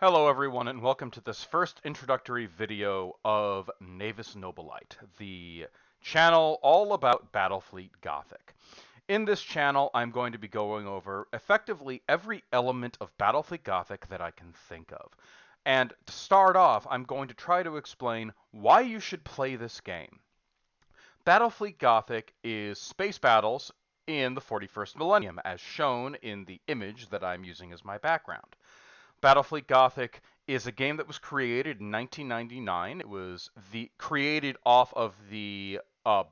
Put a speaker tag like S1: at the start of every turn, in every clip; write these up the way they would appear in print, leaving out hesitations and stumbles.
S1: Hello everyone and welcome to this first introductory video of Navis Nobilite, the channel all about Battlefleet Gothic. In this channel I'm going to be going over effectively every element of Battlefleet Gothic that I can think of. And to start off, I'm going to try to explain why you should play this game. Battlefleet Gothic is space battles in the 41st millennium, as shown in the image that I'm using as my background. Battlefleet Gothic is a game that was created in 1999. It was created off of the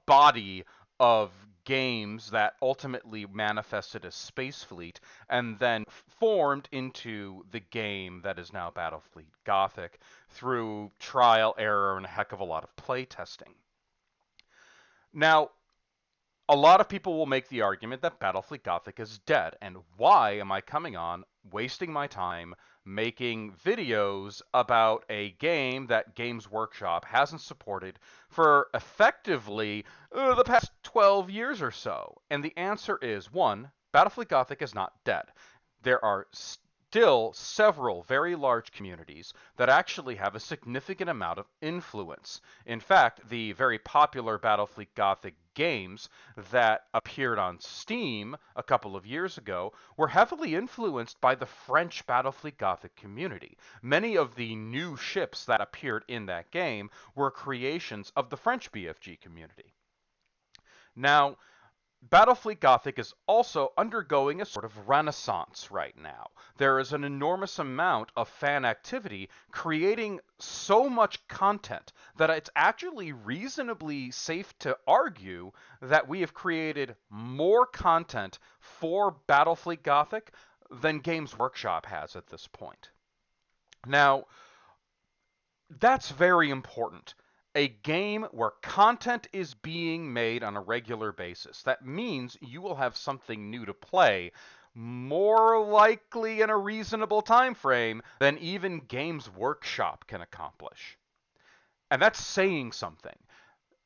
S1: body of games that ultimately manifested as Space Fleet and then formed into the game that is now Battlefleet Gothic through trial, error, and a heck of a lot of play testing. Now, a lot of people will make the argument that Battlefleet Gothic is dead, and why am I coming on wasting my time making videos about a game that Games Workshop hasn't supported for effectively the past 12 years or so? And the answer is, one, Battlefleet Gothic is not dead. There are still several very large communities that actually have a significant amount of influence. In fact, the very popular Battlefleet Gothic games that appeared on Steam a couple of years ago were heavily influenced by the French Battlefleet Gothic community. Many of the new ships that appeared in that game were creations of the French BFG community. Now, Battlefleet Gothic is also undergoing a sort of renaissance right now. There is an enormous amount of fan activity creating so much content that it's actually reasonably safe to argue that we have created more content for Battlefleet Gothic than Games Workshop has at this point. Now, that's very important. A game where content is being made on a regular basis. That means you will have something new to play, more likely in a reasonable time frame than even Games Workshop can accomplish. And that's saying something.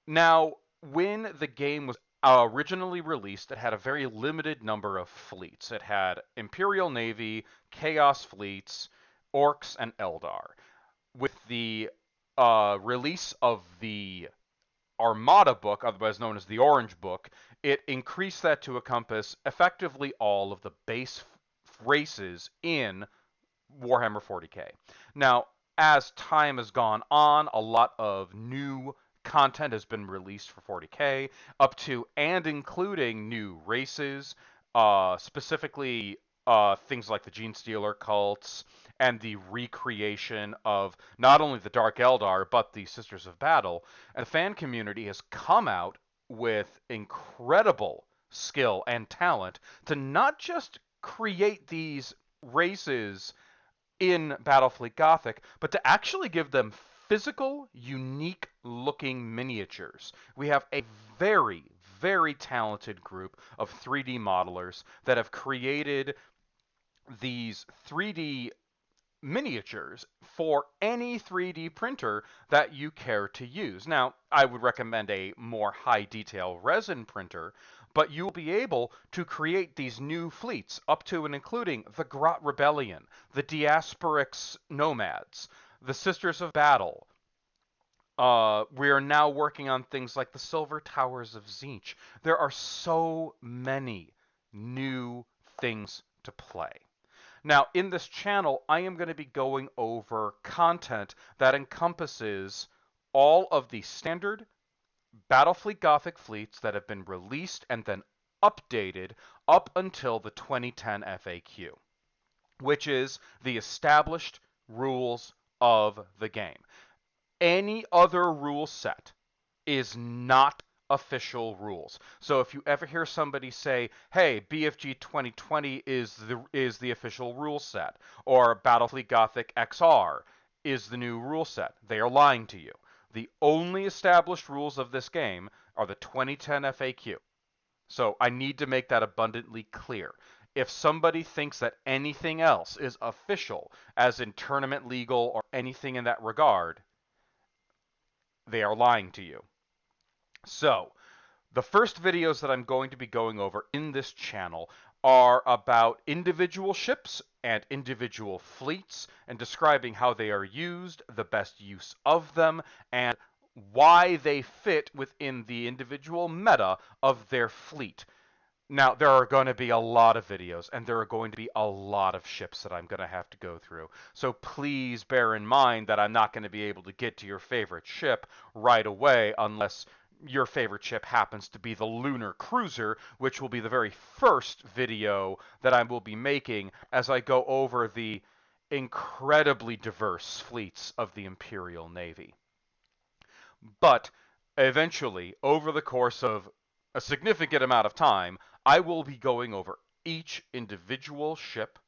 S1: Now, when the game was originally released, it had a very limited number of fleets. It had Imperial Navy, Chaos fleets, Orcs, and Eldar. With the release of the Armada book, otherwise known as the Orange Book, it increased that to encompass effectively all of the base races in Warhammer 40k. Now, as time has gone on, a lot of new content has been released for 40k, up to and including new races, specifically things like the Genestealer cults, and the recreation of not only the Dark Eldar, but the Sisters of Battle. And the fan community has come out with incredible skill and talent to not just create these races in Battlefleet Gothic, but to actually give them physical, unique looking miniatures. We have a very, very talented group of 3D modelers that have created these 3D miniatures for any 3D printer that you care to use. Now, I would recommend a more high detail resin printer, but you'll be able to create these new fleets up to and including the Grot Rebellion, the Diasporix Nomads, the Sisters of Battle. We are now working on things like the Silver Towers of Tzeentch. There are so many new things to play. Now, in this channel, I am going to be going over content that encompasses all of the standard Battlefleet Gothic fleets that have been released and then updated up until the 2010 FAQ, which is the established rules of the game. Any other rule set is not official rules. So if you ever hear somebody say, "Hey, BFG 2020 is the official rule set," or Battlefleet Gothic XR is the new rule set, they are lying to you. The only established rules of this game are the 2010 FAQ. So I need to make that abundantly clear. If somebody thinks that anything else is official, as in tournament legal or anything in that regard, they are lying to you. So, the first videos that I'm going to be going over in this channel are about individual ships and individual fleets and describing how they are used, the best use of them, and why they fit within the individual meta of their fleet. Now, there are going to be a lot of videos, and there are going to be a lot of ships that I'm going to have to go through. So please bear in mind that I'm not going to be able to get to your favorite ship right away unless your favorite ship happens to be the Lunar Cruiser, which will be the very first video that I will be making as I go over the incredibly diverse fleets of the Imperial Navy. But eventually, over the course of a significant amount of time, I will be going over each individual ship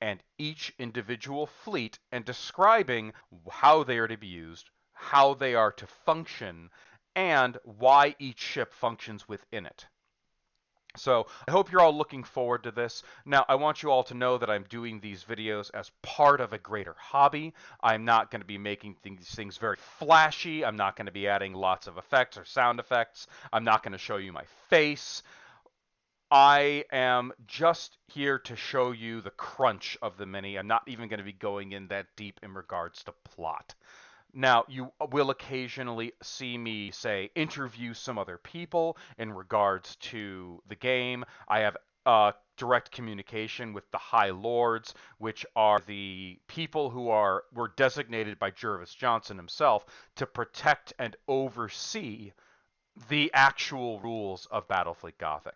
S1: and each individual fleet and describing how they are to be used, how they are to function, and why each ship functions within it. So I hope you're all looking forward to this. Now, I want you all to know that I'm doing these videos as part of a greater hobby. I'm not going to be making these things very flashy. I'm not going to be adding lots of effects or sound effects. I'm not going to show you my face. I am just here to show you the crunch of the mini. I'm not even going to be going in that deep in regards to plot. Now, you will occasionally see me, say, interview some other people in regards to the game. I have direct communication with the High Lords, which are the people who were designated by Jervis Johnson himself to protect and oversee the actual rules of Battlefleet Gothic.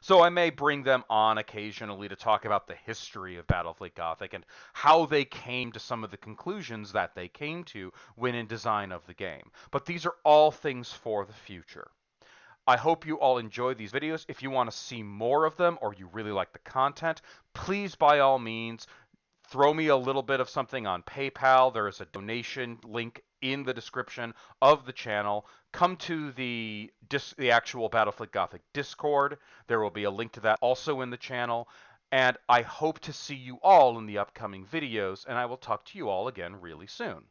S1: So I may bring them on occasionally to talk about the history of Battlefleet Gothic and how they came to some of the conclusions that they came to when in design of the game. But these are all things for the future. I hope you all enjoy these videos. If you want to see more of them or you really like the content, please by all means throw me a little bit of something on PayPal. There is a donation link in the description of the channel. Come to the actual Battlefleet Gothic Discord. There will be a link to that also in the channel. And I hope to see you all in the upcoming videos, and I will talk to you all again really soon.